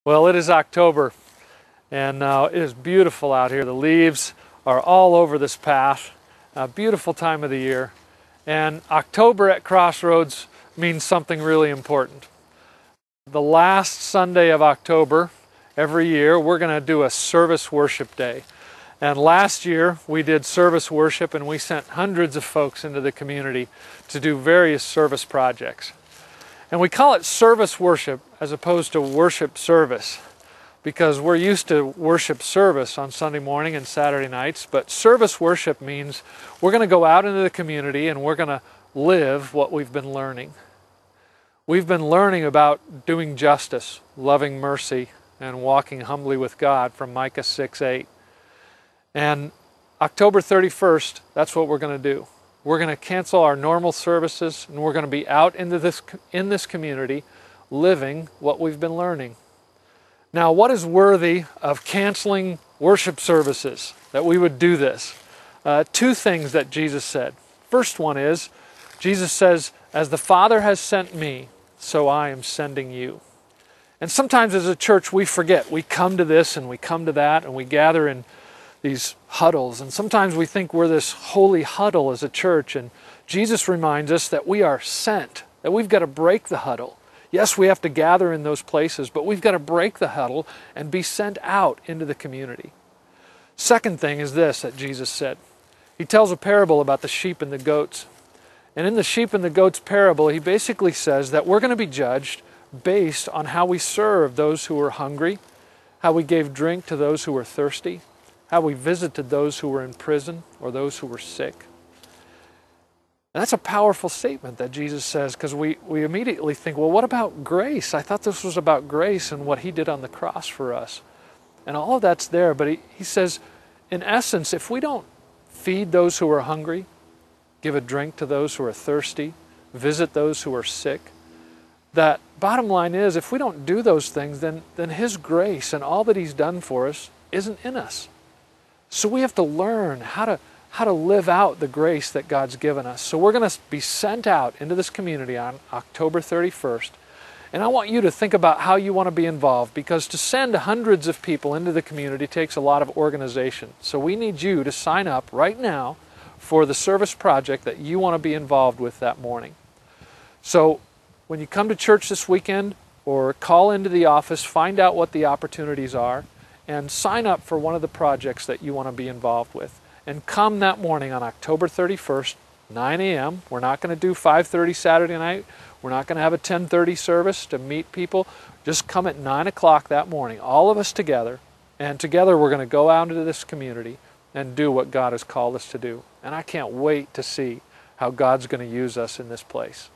Well, it is October, and it is beautiful out here. The leaves are all over this path. A beautiful time of the year. And October at Crossroads means something really important. The last Sunday of October, every year, we're going to do a service worship day. And last year, we did service worship, and we sent hundreds of folks into the community to do various service projects. And we call it service worship as opposed to worship service, because we're used to worship service on Sunday morning and Saturday nights, but service worship means we're going to go out into the community and we're going to live what we've been learning. We've been learning about doing justice, loving mercy, and walking humbly with God from Micah 6:8. And October 31st, that's what we're going to do. We're going to cancel our normal services, and we're going to be out in this community living what we've been learning. Now, what is worthy of canceling worship services that we would do this? Two things that Jesus said. First one is, Jesus says, "As the Father has sent me, so I am sending you." And sometimes as a church we forget. We come to this and we come to that, and we gather in these huddles, and sometimes we think we're this holy huddle as a church, and Jesus reminds us that we are sent, that we've got to break the huddle. Yes, we have to gather in those places, but we've got to break the huddle and be sent out into the community. Second thing is this that Jesus said. He tells a parable about the sheep and the goats. And in the sheep and the goats parable, he basically says that we're going to be judged based on how we serve those who were hungry, how we gave drink to those who were thirsty, how we visited those who were in prison or those who were sick. And that's a powerful statement that Jesus says, because we immediately think, well, what about grace? I thought this was about grace and what he did on the cross for us. And all of that's there, but he says, in essence, if we don't feed those who are hungry, give a drink to those who are thirsty, visit those who are sick, that bottom line is, if we don't do those things, then his grace and all that he's done for us isn't in us. So we have to learn how to live out the grace that God's given us. So we're going to be sent out into this community on October 31st. And I want you to think about how you want to be involved, because to send hundreds of people into the community takes a lot of organization. So we need you to sign up right now for the service project that you want to be involved with that morning. So when you come to church this weekend, or call into the office, find out what the opportunities are, and sign up for one of the projects that you want to be involved with. And come that morning on October 31st, 9 a.m. We're not going to do 5:30 Saturday night. We're not going to have a 10:30 service to meet people. Just come at 9 o'clock that morning, all of us together. And together we're going to go out into this community and do what God has called us to do. And I can't wait to see how God's going to use us in this place.